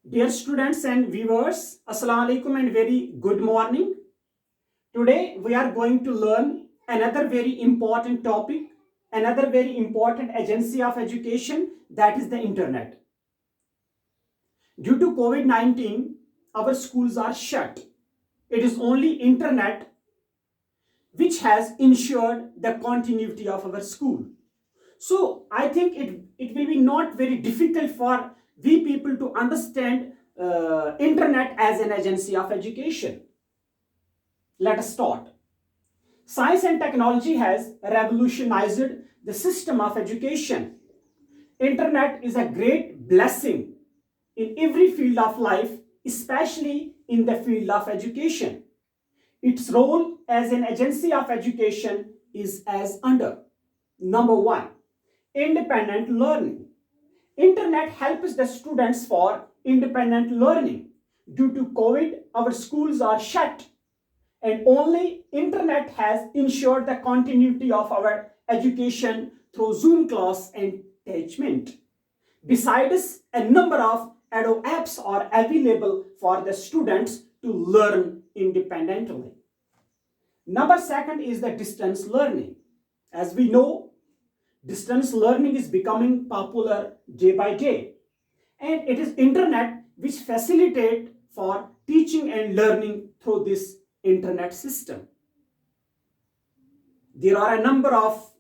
Dear students and viewers, Assalamu alaikum and very good morning. Today we are going to learn another very important topic, another very important agency of education, that is the internet. Due to COVID-19, our schools are shut. It is only internet which has ensured the continuity of our school. So I think it will be not very difficult for we people to understand internet as an agency of education. Let us start. Science and technology has revolutionized the system of education. Internet is a great blessing in every field of life, especially in the field of education. Its role as an agency of education is as under. Number one, independent learning. Internet helps the students for independent learning. Due to COVID, our schools are shut and only internet has ensured the continuity of our education through Zoom class and attachment. Besides, a number of Adobe apps are available for the students to learn independently. Number second is the distance learning. As we know, distance learning is becoming popular day by day, and it is internet which facilitate for teaching and learning through this internet system. There are a number of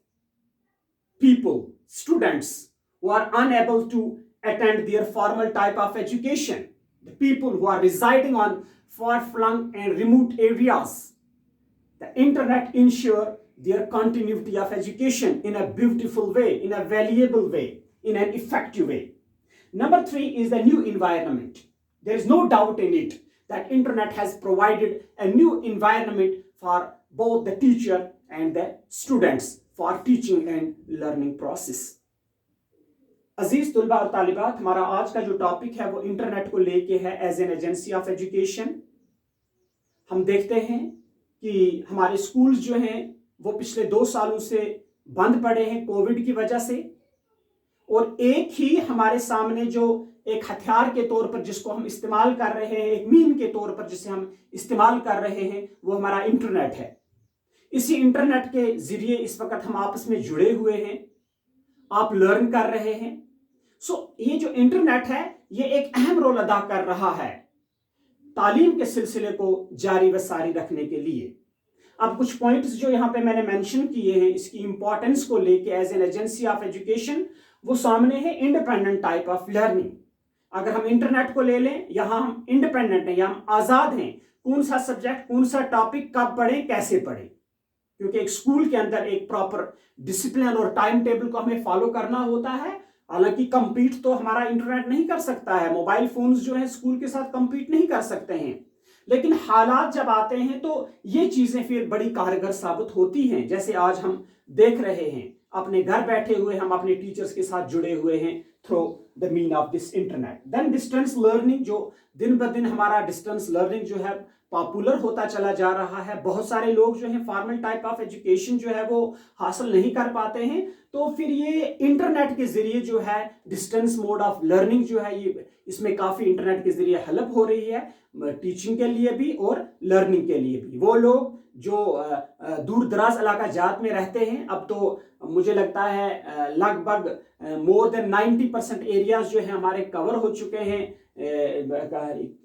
people, students, who are unable to attend their formal type of education. The people who are residing on far-flung and remote areas. The internet ensure their continuity of education in a beautiful way, in a valuable way, in an effective way. Number three is the new environment. There is no doubt in it that internet has provided a new environment for both the teacher and the students for teaching and learning process. अजीज तुलबा और तालिबात, हमारा आज का जो topic है वो internet को लेके है as an agency of education. हम देखते हैं कि हमारे स्कूल्स जो हैं वो पिछले 2 सालों से बंद पड़े हैं कोविड की वजह से, और एक ही हमारे सामने जो एक हथियार के तौर पर जिसको हम इस्तेमाल कर रहे हैं, एक मीन के तौर पर जिसे हम इस्तेमाल कर रहे हैं, वो हमारा इंटरनेट है. इसी इंटरनेट के जरिए इस वक्त हम आपस में जुड़े हुए हैं, आप लर्न कर रहे हैं. ये जो इंटरनेट है ये एक अहम रोल अदा कर रहा है तालीम के सिलसिले को जारी व सारी रखने के लिए. अब कुछ पॉइंट्स जो यहाँ पे मैंने मेंशन किए हैं इसकी इंपॉर्टेंस को लेके as an agency of education, वो सामने है इंडिपेंडेंट टाइप ऑफ लर्निंग. अगर हम इंटरनेट को ले लें, यहाँ हम इंडिपेंडेंट हैं, यहाँ हम आज़ाद हैं कौन सा सब्जेक्ट, कौन सा टॉपिक कब पढ़ें, कैसे पढ़ें, क्योंकि एक स्कूल के अंदर एक प्रॉपर डिसिप्लिन और टाइम टेबल को हमें फॉलो करना होता है. हालांकि कंपीट तो हमारा इंटरनेट नहीं कर सकता है, मोबाइल फोन्स जो है स्कूल के साथ कंपीट नहीं कर सकते हैं, लेकिन हालात जब आते हैं तो ये चीजें फिर बड़ी कारगर साबित होती हैं. जैसे आज हम देख रहे हैं, अपने घर बैठे हुए हम अपने टीचर्स के साथ जुड़े हुए हैं through the mean of this internet. Then distance learning, जो दिन ब दिन हमारा डिस्टेंस लर्निंग जो है पॉपुलर होता चला जा रहा है. बहुत सारे लोग जो है फॉर्मल टाइप ऑफ एजुकेशन जो है वो हासिल नहीं कर पाते हैं, तो फिर ये इंटरनेट के जरिए जो है डिस्टेंस मोड ऑफ लर्निंग जो है ये इसमें काफ़ी इंटरनेट के जरिए हेल्प हो रही है टीचिंग के लिए भी और लर्निंग के लिए भी. वो लोग जो दूर दराज इलाका जात में रहते हैं, अब तो मुझे लगता है लगभग मोर देन 90% एरियाज जो है हमारे कवर हो चुके हैं,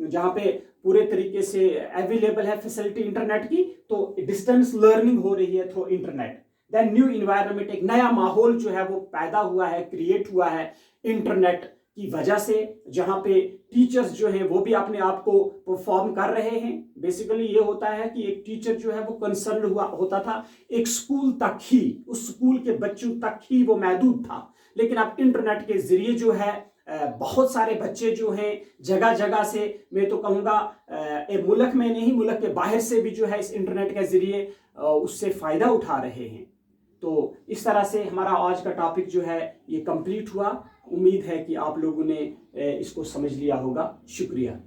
जहाँ पे पूरे तरीके से अवेलेबल है फैसिलिटी इंटरनेट की. तो डिस्टेंस लर्निंग हो रही है through internet. Then new environment, एक नया माहौल जो है वो पैदा हुआ है, क्रिएट हुआ है इंटरनेट की वजह से, जहाँ पे टीचर्स जो हैं वो भी अपने आप को परफॉर्म कर रहे हैं. बेसिकली ये होता है कि एक टीचर जो है वो कंसर्न होता था एक स्कूल तक ही, उस स्कूल के बच्चों तक ही वो महदूद था, लेकिन अब इंटरनेट के जरिए जो है बहुत सारे बच्चे जो हैं जगह जगह से, मैं तो कहूँगा मुल्क में नहीं मुल्क के बाहर से भी जो है इस इंटरनेट के जरिए उससे फ़ायदा उठा रहे हैं. तो इस तरह से हमारा आज का टॉपिक जो है ये कंप्लीट हुआ. उम्मीद है कि आप लोगों ने इसको समझ लिया होगा. शुक्रिया.